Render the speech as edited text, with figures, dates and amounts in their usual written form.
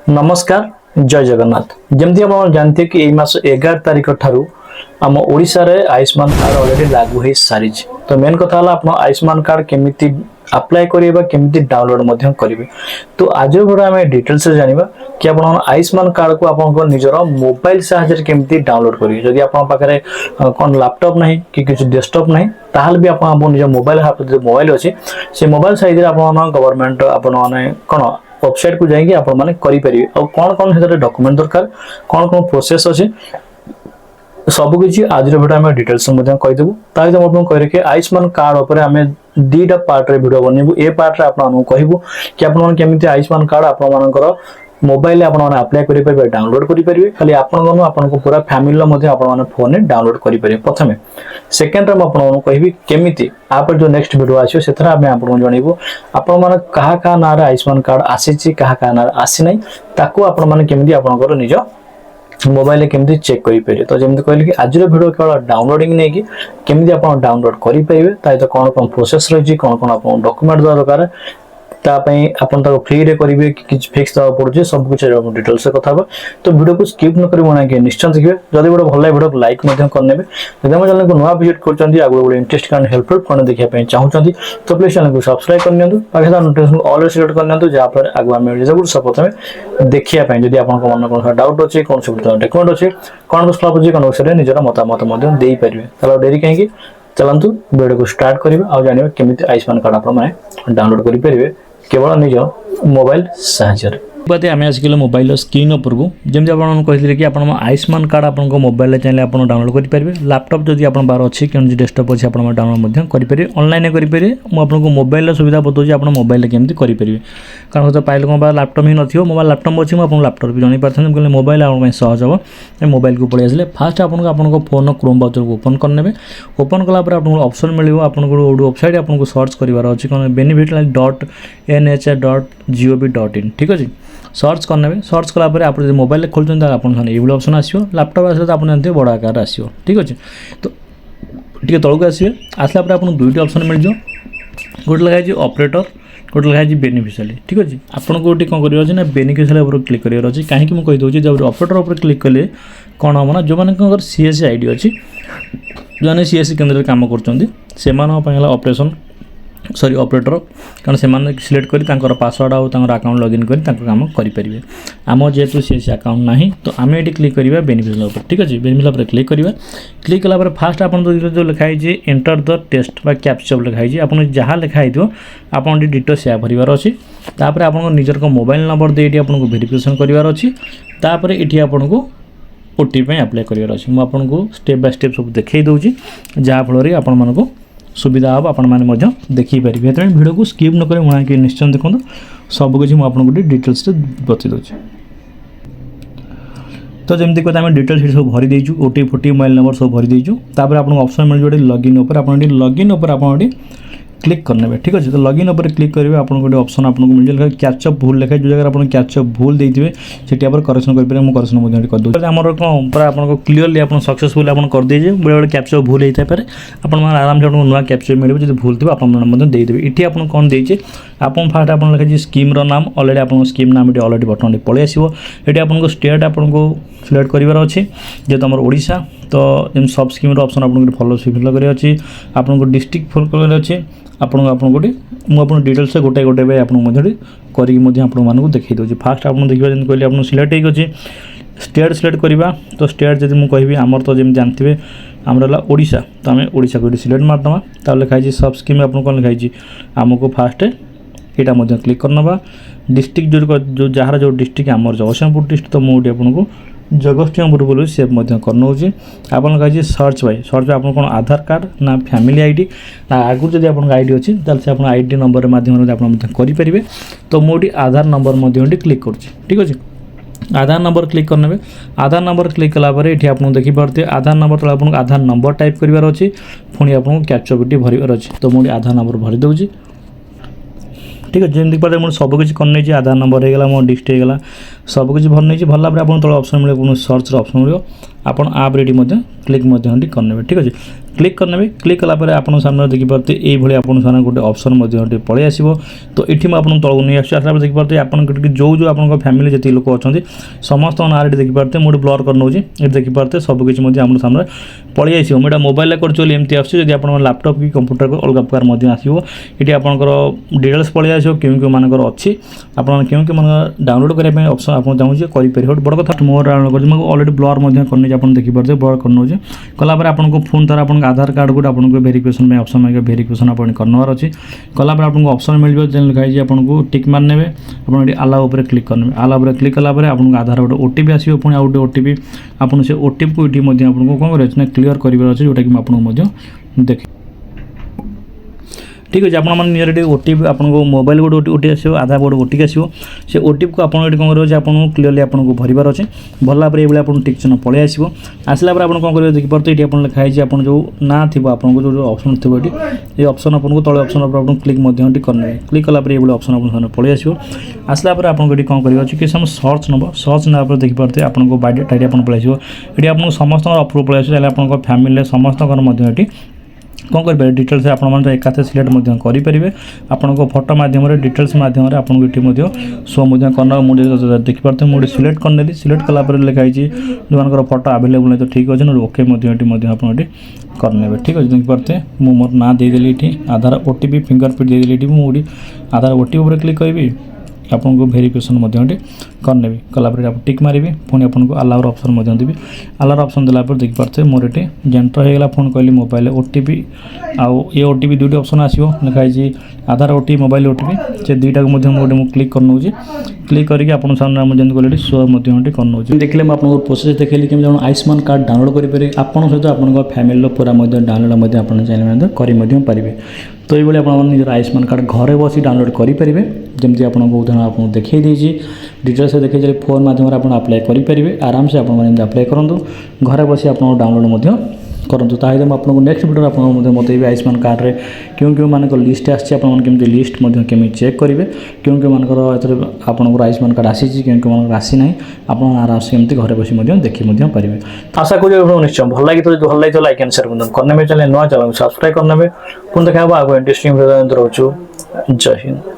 नमस्कार जय जगन्नाथ जमती आप जानते कि यही मास 11 तारिख ठारू आम ओडिशा रे आयुष्मान कार्ड ऑलरेडी लागू हो सारी। तो मेन कथा आप आयुष्मान कार्ड केमिति अप्लाई करिबा केमिति डाउनलोड मध्यम करिवे। तो आज वीडियो आम डिटेल्स से जानिबा कि आप आयुष्मान कार्ड को आप निजर मोबाइल साहाय्य केमिति डाउनलोड करिवे। जदि आप पाखरे कोन लैपटॉप नहीं कि किछ डेस्कटॉप नहीं ताहल भी आप निज मोबाइल मोबाइल अछि से मोबाइल साइज रे आप गवर्नमेंट आप माने कोन वेबसाइट को जाएंगे आप माने करि परिबे। और कोन कोन हेतरे डॉक्यूमेंट दरकार कोन कोन प्रोसेस अछि सब किसी आज वीडियो आम डिटेल्स कहीदेबू। ताकि हम कह रहे आयुष्मान कार्ड उपर आम दुईटा पार्ट रे वीडियो बनइबू। ए पार्ट रे आपन कहबू कि आपन केमिति आयुष्मान कार्ड आपन मानकर मोबाइल आपन माने अप्लाई करि परिबे डाउनलोड करि परिबे। खाली आपन आपन को पूरा फैमिली मध्ये आपन माने फोन रे डाउनलोड करि परिबे प्रथमे। सेकंड रे आपन कहबी केमिति आप जो नेक्स्ट वीडियो आछो सेथरा आम आपन जणैबू आपन माने कहा कहा ना रे आयुष्मान कार्ड आसीची कहा कहा ना आसी नै ताको आपन माने केमिति आपन निज मोबाइल केमती चेक करि परिबे। तो जेमती कहले कि आज वीडियो केवल डाउनलोडिंग नै कि केमती आपण डाउनलोड करि परिबे ताइ तो कोन कोन प्रोसेस रही कोन कोन आपण डॉक्यूमेंट दरकार तापई आपण तक फ्री रे करिवे कि किछ फिक्स दवा पड़ुजे सब कुछ डिटेल्स से कथा। तो वीडियो को स्किप न करि बना के निश्चय देखिबे। जदि वीडियो भल लागे वीडियो को लाइक मध्यम कर नेबे। जदि हम चैनल को नवा विजिट करचंदी आगो बडे इंटरेस्ट एंड हेल्पफुल कोन देखिया पय चाहउचंदी तो प्लीज चैनल को सब्सक्राइब कर नियंतु पाखे दा नोटिफिकेशन ऑल सिलेक्ट कर नियंतु जा पर आगो हम वीडियो सब प्रथमे देखिया पय। जदि आपन को मन कोन डाउट अछि कोन सब डॉक्यूमेंट अछि कोन को स्लॉप अछि कोन विषय निजरा मतामत मध्यम देई परिबे। चलो देरी कहीं चलंतु वीडियो को स्टार्ट करिवे आ जानिबे केमिति आयुष्मान कार्ड आपण माने डाउनलोड करि परिबे केवल निज मोबाइल साहाय्य। बाते आम आसिक मोबाइल स्क्रीन उपर को जमी आप कहते कि आप आयुष्मान कार्ड आप मोबाइल चाहिए आप डाउनलोड करेंगे। लैपटॉप जदि आप बार अच्छी कि डेस्कटॉप अच्छे आप डाउनलोड करेंगे ऑनलाइन करेंगे। मुझे मोबाइल सुविधा बताऊँ आप मोबाइल केमती करेंगे कारण तो पाइल कौन लैपटॉप ही नहीं मोबाइल लैपटॉप अच्छी मुझे लैपटॉप भी जानी पार्थे कहले मोबाइल आप सहज हम मोबाइल को पलि आसे फास्ट आपको फोन क्रोम ब्राउजर को ओपन करने ओपन कलापर आपको ऑप्शन मिले आपको वेबसाइट आपको सर्च करार अच्छी कौन benefit.nhs.gov.in ठीक अच्छे सर्च करने सर्च कलापर आप मोबाइल खोलते आप ये ऑप्शन आसो लैपटॉप आस आप जानते बड़ आकार आसो ठीक अच्छे। तो टी तौक आसवे आसला आपको दुईट ऑप्शन मिल जाओ गोटे लगे ऑपरेटर गोटे लगे बेनिफिशियरी ठीक अच्छे। आपको गोटे कौन कर ना बेनिफिशियरी क्लिक करार अच्छे कहीं मुझे कहीदे जब ऑपरेटर क्लिक कले कौन हम ना जो मैंने सीएससी आईडी अच्छी जो मैंने सीएससी केन्द्र काम कर ऑपरेशन सॉरी ऑपरेटर कारण से सिलेक्ट कर पासवर्ड आउट अकाउंट लॉगिन कर काम करेंगे। आम जेहेतु सीएससी अकाउंट ना तो आम ये क्लिक करवा बेनिफिशियरी ठीक अच्छे। बेनिफिशियरी क्लिक करवा क्लिक कलापर फास्ट आप जो लिखाई एंटर द टेस्ट बा कैप्चा लिखाई आप जहाँ लिखाई आप डिटेल सेयार करार अच्छी तापर आप निजर मोबाइल नंबर दे आपको वेरिफिकेशन करार अच्छी तापर ये आपको ओटीपी अप्लाई करार अच्छी मुझे स्टेप बाय स्टेप सब देखई दूसरी जहाँफल आपण सुविधा हम आपण मैंने देखी पारे। तेज वीडियो को स्किप न करें मुझे निश्चय देखो सबकि मुझे डिटेल्स बता दूसरी। तो जमी कहते आम डिटेल्स सब भरी देचु ओटीपी फोटी मोबाइल नंबर सब भरी देचु तापर आपको ऑप्शन मिल जो लॉगिन उपर आप लॉगिन उपर आप क्लिक करने ठीक अच्छे। तो लॉगिन उपर क्लिक करेंगे आपको गोटे ऑप्शन आपको मिल जाए कैचअप भूल लिखाई जो जगह आप कैचअप भूल देते सीटी आप करेक्शन करेंगे मुझे करेक्शन कर दूसरी आमर कौन पूरा आपको क्लीयरली आप सक्सेसफुल आप कर दीजिए बेले बेले कैप्चा भूल होता है आप आराम से आपको नुआ कैप्चा मिले जो भूल थी आपदेवे ये आपको कौन देचे आप फास्ट आप लिखाई स्कीम नाम अलरेडी आप स्कीम नाम ये अलरेडी बटन पलि आसो ये आपको स्टेट आपको सिलेक्ट करार अच्छे जेहतु आम ओडिशा तो सब स्कीम ऑप्शन आपको फॉलो फिल कर अच्छी आपको डिस्ट्रिक्ट फॉलो कर अच्छे आपको गोटे मुझे डिटेल्स गोटे गोटे आपको करके देखी दूसरी। फास्ट आप देखिए जब कहली आप सिलेक्ट होगी स्टेट सिलेक्ट करवा तो स्टेट जब मुझे कहि आमर तो जमी जानते आमर है ओडिशा तो आम ओडिशा को सिलेक्ट मारदमा तो लिखाई सब स्कीम आपको कौन लिखाई आमको फास्ट यहाँ क्लिक करना डिस्ट्रिक्ट जो जार जो डिस्ट्रिक्ट आमर जगतसिंहपुर डिस्ट्रिक्ट तो मुझे आपको जगतसिंहपुर बोल सेव करनौची आप कही सर्च बाय आप कौन आधार कार्ड ना फैमिली आईडी ना आगुरी जब आप आईडी अच्छी से आप आईडी नंबर मध्यम करेंगे। तो मुझे आधार नंबर क्लिक कर ठीक अच्छे आधार नंबर क्लिक करने आधार नंबर क्लिक कलापर ये आप देखिपे आधार नंबर तक आपको आधार नंबर टाइप करार अच्छी पुणी आपको कैप्चर भरवार अच्छी। तो मुझे आधार नंबर भरी दूसरी ठीक है जमी देखिए मुझे सबकि कर आधार नंबर होगा मो डिस्ट्रिक्ट होगा सबकि भर नहीं भरला आप तले ऑप्शन मिले सर्च ऑप्शन मिले आप आप रेडी क्लिक करने ठीक अच्छे। क्लिक करने क्लिक कलापर आप सामने देखिपे ये आप सामने गोटे ऑप्शन पलि आसो। तो ये मुझे तौक नहीं आसला देखिपे आप जो जो आप फैमिली जी लोक अच्छा समस्त ना देखिपे मुझे ब्लर कर नौची ये देखिपे सबकि आप सामने पलि आसो। मुझे मोबाइल करी एमती आसो आप लैपटॉप कि कंप्यूटर को अलग प्रकार आसो। ये आपंकर डिटेल्स पलि आसो क्यों क्यों मानकर अच्छी आप क्यों क्यों मान डाउनलोड करने ऑप्शन आप चाहूँगे करें बड़ कथा मोर डाउनलोड कर अलरेडी ब्लर करनी आप देखिपे ब्लर कर नौचे कलापर आपको फोन तार आप आधार कार्ड को आपको वेरिफिकेशन ऑप्शन मांगे वेरिफिकेशन आप करनवार अच्छी कलापर आपको ऑप्शन मिल लिखाई आपको टिक मारने आप आला उपर क्लिक करने आला उपर क्लिक कलापर आपको आधार गोटे ओटीपी आसो पुणी आ गोटे ओटीपी आपको से ओटीपी को ये आपको कौन कर क्लीयर करार अच्छे जोटा कि आपको देखे। ठीक अच्छे आप निजे ओटीपी आपको मोबाइल गोटे ओटी आसो आधार गोटे ओटीपी आसो से ओटीपी को आपको कौन करेंगे आपको क्लीयरली आपको भरबार अच्छे भरला ये आपको टिक चिन्ह पलि आसो आसला आप कौन करेंगे देखिए ये आप लिखाई आप जो ना थी आपको जो ऑप्शन थी ये ऑप्शन आपको तले ऑप्शन आपको क्लिक करने क्लिक कलापर ये ऑप्शन आप पलि आसो आसला आपको ये कौन करेंगे कि समय सर्च नब सर्च ना देखिपे आपको बायोडाटा आप पलि आसो ये आपको समस्त अप्रूव पलि आसो आप फैमिली समस्त कौन करेंगे डिटेल्स आप एकाथे सिलेक्ट करेंगे आपको फोटो मध्यम डिटेल्स मध्यम आपको ये शो करना मुझे देखिपे मुझे सिलेक्ट करने सिलेक्ट कलापर लिखाई जो फोटो आवेलेबल नहीं तो ठीक अच्छे ना ओके आप करने ठीक अच्छे देखिपे मुझे मोर ना देदेली ये आधार ओटीपी फिंगरप्रिंट देदेली मुझे आधार ओटीपी पर क्लिक करी आपको वेरिफिकेशन करने कलापर आप टिक मारे पुणी आपको अलाउर ऑप्शन देवी अलाउर ऑप्शन देलापर देखिपे मोर ये जेन्टर होगा फोन कहली मोबाइल ओटीपी आउ ये ओटीपी दुईट ऑप्शन आसो लिखाई आधार ओटीपी मोबाइल ओटीपी से दुईटा को मुझे क्लिक कर नौची क्लिक करके आप सामने मुझे कहली शो कर नौची देखिए मुझे आपको प्रोसेस देखली कि आयुष्मान कार्ड डाउनलोड करेंगे आपन सहित आप फैमिली पूरा डाउनलोड आप चाहिए करेंगे। तो ये आप निजर आयुष्मान कार्ड घरे बस डाउनलोड करेंगे जमी आप उदाहरण आपको देखी डिटेल्स देखिए फोन मध्यम आप अप्लाई करेंगे आराम से आप अप्लाई करूँ घरे बस आप डाउनलोड करूँ ताकि आपको नेक्स्ट वीडियो आप बताइए आयुष्मान कार्ड रे क्यों क्यों मानक लिस्ट आसमी लिस्ट केमी चेक करेंगे क्यों क्यों मानकर आपंकर आयुष्मान कार्ड आसी क्यों क्यों मानक आसी ना आप आराम से एमती घरे बस देखी पारे। आशा करूँ निश्चय भल लगी भल लगी लाइक एंड शेयर करने चैनल नुआ चैनल सब्सक्राइब करने पुनः देखा आगे इंटरेस्टिंग रोचु। जय हिंद।